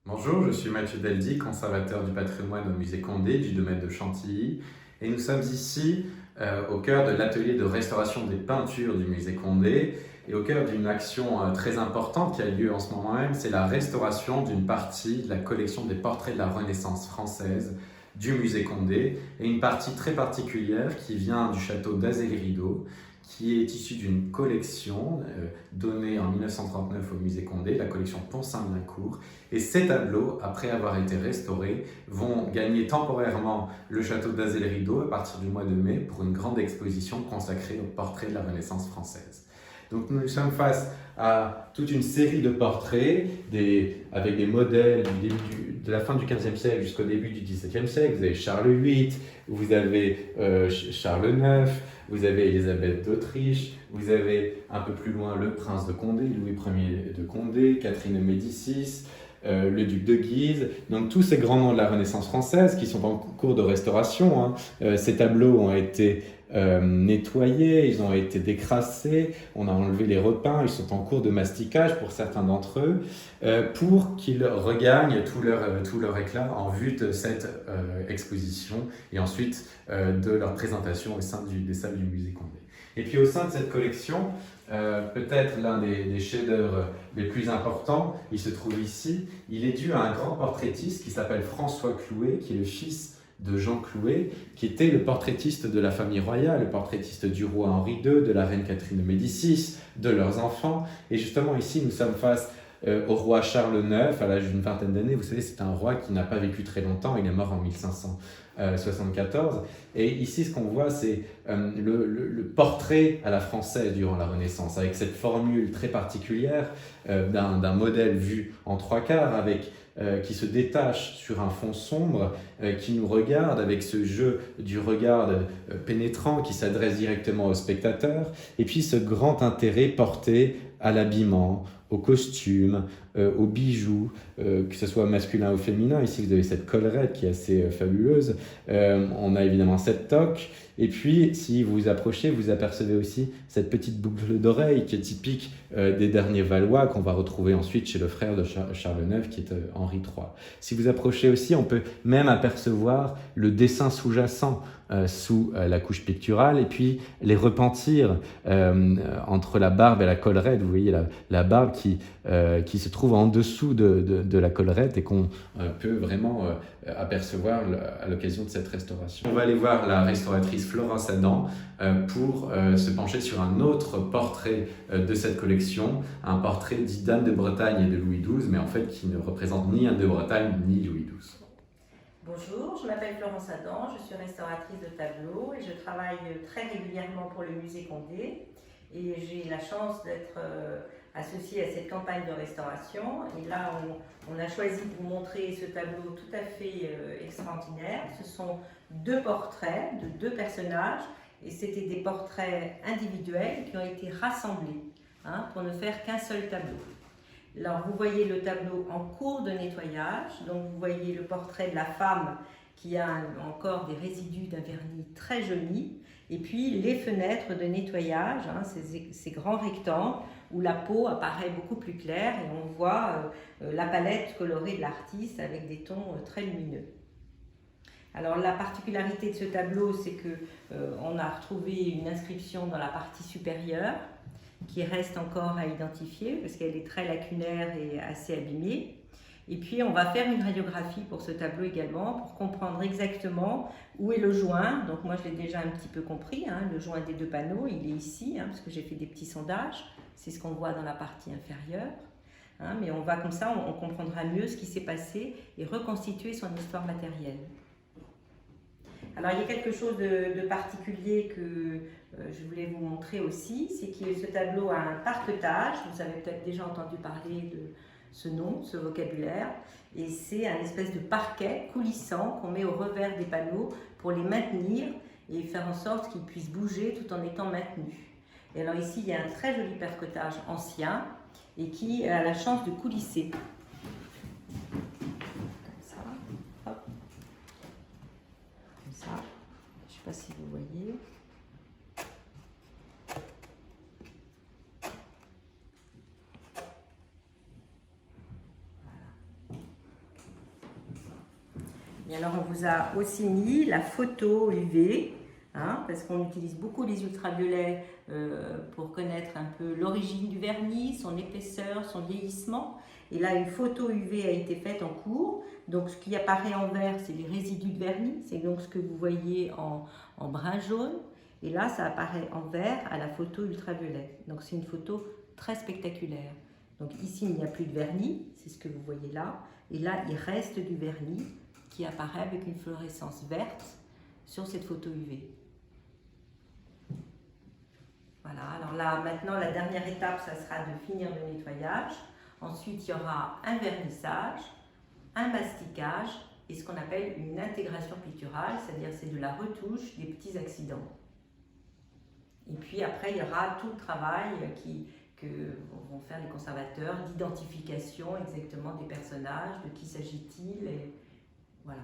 Bonjour, je suis Mathieu Daldy, conservateur du patrimoine au musée Condé du domaine de Chantilly, et nous sommes ici au cœur de l'atelier de restauration des peintures du musée Condé et au cœur d'une action très importante qui a lieu en ce moment même, c'est la restauration d'une partie de la collection des portraits de la Renaissance française du musée Condé, et une partie très particulière qui vient du château d'Azay-les-Rideaux, qui est issue d'une collection donnée en 1939 au musée Condé, la collection Pont-Saint-Miencourt. Et ces tableaux, après avoir été restaurés, vont gagner temporairement le château d'Azay-les-Rideaux à partir du mois de mai pour une grande exposition consacrée aux portraits de la Renaissance française. Donc nous sommes face à toute une série de portraits avec des modèles de la fin du XVe siècle jusqu'au début du XVIIe siècle. Vous avez Charles VIII, vous avez Charles IX, vous avez Élisabeth d'Autriche, vous avez un peu plus loin le prince de Condé, Louis Ier de Condé, Catherine de Médicis, le duc de Guise, donc tous ces grands noms de la Renaissance française qui sont en cours de restauration. Ces tableaux ont été nettoyés, ils ont été décrassés, on a enlevé les repeints, ils sont en cours de masticage pour certains d'entre eux, pour qu'ils regagnent tout leur éclat en vue de cette exposition et ensuite de leur présentation au sein des salles du musée Condé. Et puis au sein de cette collection, peut-être l'un des chefs-d'œuvre les plus importants, il se trouve ici. Il est dû à un grand portraitiste qui s'appelle François Clouet, qui est le fils de Jean Clouet, qui était le portraitiste de la famille royale, le portraitiste du roi Henri II, de la reine Catherine de Médicis, de leurs enfants. Et justement ici, nous sommes face au roi Charles IX, à l'âge d'une vingtaine d'années. Vous savez, c'est un roi qui n'a pas vécu très longtemps, il est mort en 1574. Et ici, ce qu'on voit, c'est le portrait à la française durant la Renaissance, avec cette formule très particulière d'un modèle vu en trois quarts, qui se détache sur un fond sombre, qui nous regarde avec ce jeu du regard pénétrant qui s'adresse directement au spectateur, et puis ce grand intérêt porté à l'habillement, aux costumes, aux bijoux, que ce soit masculin ou féminin. Ici, vous avez cette collerette qui est assez fabuleuse. On a évidemment cette toque. Et puis, si vous vous approchez, vous apercevez aussi cette petite boucle d'oreille qui est typique des derniers Valois, qu'on va retrouver ensuite chez le frère de Charles IX, qui est Henri III. Si vous approchez aussi, on peut même apercevoir le dessin sous-jacent sous la couche picturale, et puis les repentirs entre la barbe et la collerette. Vous voyez la barbe qui se trouve en dessous de la collerette et qu'on peut vraiment apercevoir à l'occasion de cette restauration. On va aller voir la restauratrice Florence Adam pour se pencher sur un autre portrait de cette collection, un portrait dit d'Anne de Bretagne et de Louis XII, mais en fait qui ne représente ni Anne de Bretagne ni Louis XII. Bonjour, je m'appelle Florence Adam, je suis restauratrice de tableaux et je travaille très régulièrement pour le musée Condé, et j'ai la chance d'être associée à cette campagne de restauration. Et là, on a choisi de vous montrer ce tableau tout à fait extraordinaire. Ce sont deux portraits de deux personnages, et c'était des portraits individuels qui ont été rassemblés pour ne faire qu'un seul tableau. Alors, vous voyez le tableau en cours de nettoyage, donc vous voyez le portrait de la femme qui a encore des résidus d'un vernis très joli, et puis les fenêtres de nettoyage, ces grands rectangles où la peau apparaît beaucoup plus claire et on voit la palette colorée de l'artiste avec des tons très lumineux. Alors la particularité de ce tableau, c'est qu'on a retrouvé une inscription dans la partie supérieure qui reste encore à identifier parce qu'elle est très lacunaire et assez abîmée. Et puis on va faire une radiographie pour ce tableau également pour comprendre exactement où est le joint. Donc moi je l'ai déjà un petit peu compris, le joint des deux panneaux, il est ici, parce que j'ai fait des petits sondages. C'est ce qu'on voit dans la partie inférieure. Mais on va comme ça, on comprendra mieux ce qui s'est passé et reconstituer son histoire matérielle. Alors il y a quelque chose de particulier que je voulais vous montrer aussi, c'est que ce tableau a un parquetage. Vous avez peut-être déjà entendu parler de ce nom, ce vocabulaire, et c'est un espèce de parquet coulissant qu'on met au revers des panneaux pour les maintenir et faire en sorte qu'ils puissent bouger tout en étant maintenus. Et alors ici il y a un très joli parquetage ancien et qui a la chance de coulisser. Je ne sais pas si vous voyez. Voilà. Et alors on vous a aussi mis la photo UV, hein, parce qu'on utilise beaucoup les ultraviolets pour connaître un peu l'origine du vernis, son épaisseur, son vieillissement. Et là, une photo UV a été faite en cours. Donc ce qui apparaît en vert, c'est les résidus de vernis, c'est donc ce que vous voyez en brun jaune. Et là, ça apparaît en vert à la photo ultraviolet. Donc c'est une photo très spectaculaire. Donc ici, il n'y a plus de vernis, c'est ce que vous voyez là. Et là, il reste du vernis qui apparaît avec une fluorescence verte sur cette photo UV. Voilà, alors là, maintenant, la dernière étape, ça sera de finir le nettoyage. Ensuite, il y aura un vernissage, un masticage et ce qu'on appelle une intégration picturale, c'est-à-dire c'est de la retouche des petits accidents. Et puis après, il y aura tout le travail que vont faire les conservateurs d'identification exactement des personnages, de qui s'agit-il, et voilà.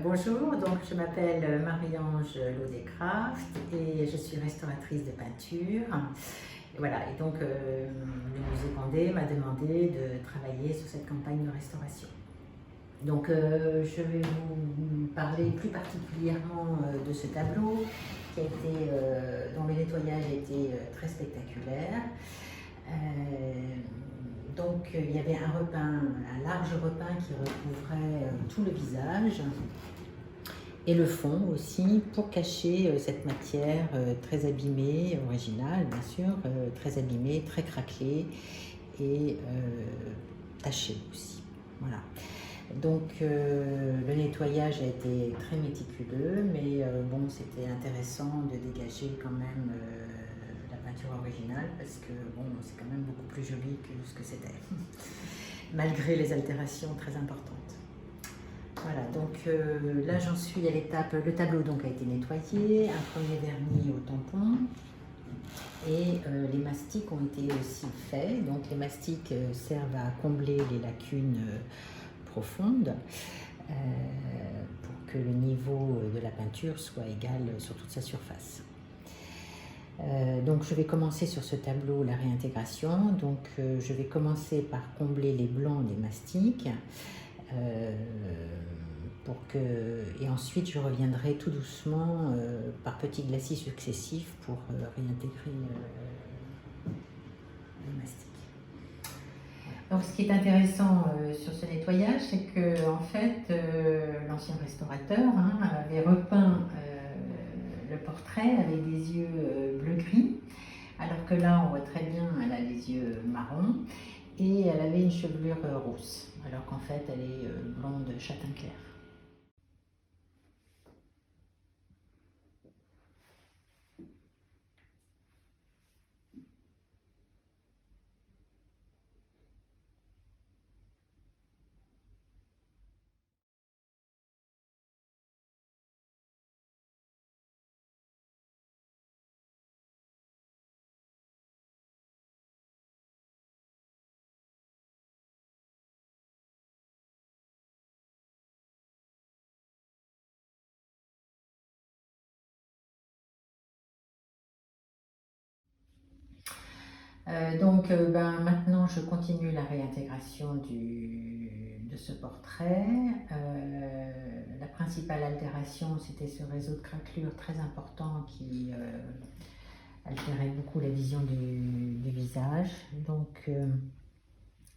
Bonjour, donc je m'appelle Marie-Ange Laudecraft et je suis restauratrice de peinture. Et voilà, et donc le musée Condé m'a demandé de travailler sur cette campagne de restauration. Donc je vais vous parler plus particulièrement de ce tableau dont le nettoyage a été très spectaculaire. Donc il y avait un large repeint qui recouvrait tout le visage et le fond aussi pour cacher cette matière très abîmée, originale bien sûr, très abîmée, très craquelée et tachée aussi. Voilà. Donc le nettoyage a été très méticuleux, mais bon, c'était intéressant de dégager quand même la peinture originale parce que bon, c'est quand même beaucoup plus joli que ce que c'était, malgré les altérations très importantes. Voilà, donc là j'en suis à l'étape, le tableau donc a été nettoyé, un premier vernis au tampon et les mastiques ont été aussi faits. Donc les mastiques servent à combler les lacunes profondes pour que le niveau de la peinture soit égal sur toute sa surface. Donc je vais commencer sur ce tableau la réintégration. Donc je vais commencer par combler les blancs des mastiques et ensuite je reviendrai tout doucement par petits glacis successifs pour réintégrer les mastiques. Donc ce qui est intéressant sur ce nettoyage, c'est que en fait l'ancien restaurateur avait repeint le portrait avec des yeux bleu-gris, alors que là on voit très bien, elle a les yeux marrons et elle avait une chevelure rousse, alors qu'en fait elle est blonde châtain clair. Maintenant je continue la réintégration de ce portrait. La principale altération, c'était ce réseau de craquelures très important qui altérait beaucoup la vision du visage. Donc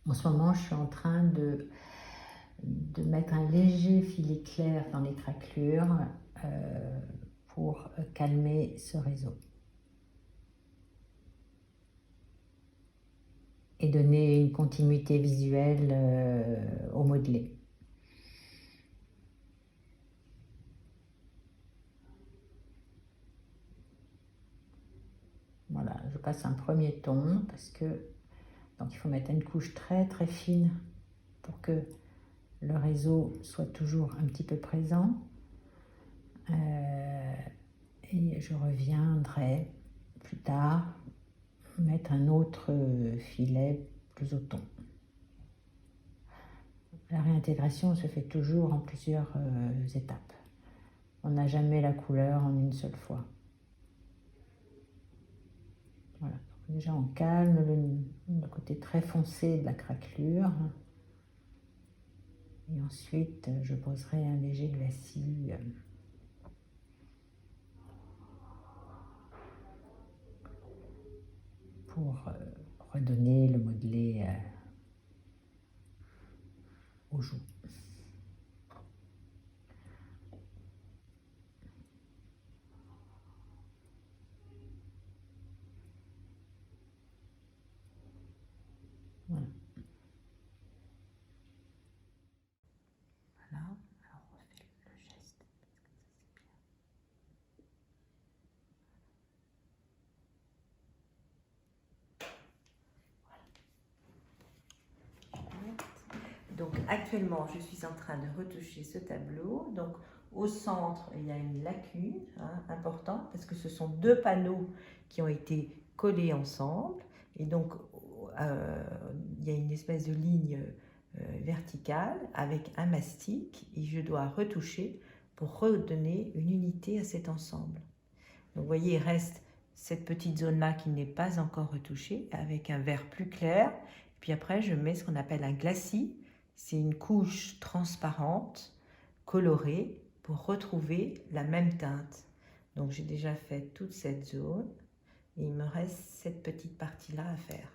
en ce moment je suis en train de mettre un léger filet clair dans les craquelures pour calmer ce réseau et donner une continuité visuelle au modelé. Voilà, je passe un premier ton parce que donc il faut mettre une couche très très fine pour que le réseau soit toujours un petit peu présent. Et je reviendrai plus tard mettre un autre filet plus au ton. La réintégration se fait toujours en plusieurs étapes. On n'a jamais la couleur en une seule fois. Voilà. Déjà on calme le côté très foncé de la craquelure. Et ensuite je poserai un léger glacis pour redonner le modelé aux joues. Voilà. Voilà, alors on refait le geste. Donc actuellement, je suis en train de retoucher ce tableau. Donc au centre, il y a une lacune importante parce que ce sont deux panneaux qui ont été collés ensemble. Et donc il y a une espèce de ligne verticale avec un mastic et je dois retoucher pour redonner une unité à cet ensemble. Donc vous voyez, il reste cette petite zone-là qui n'est pas encore retouchée avec un vert plus clair. Puis après, je mets ce qu'on appelle un glacis. C'est une couche transparente, colorée, pour retrouver la même teinte. Donc j'ai déjà fait toute cette zone et il me reste cette petite partie-là à faire.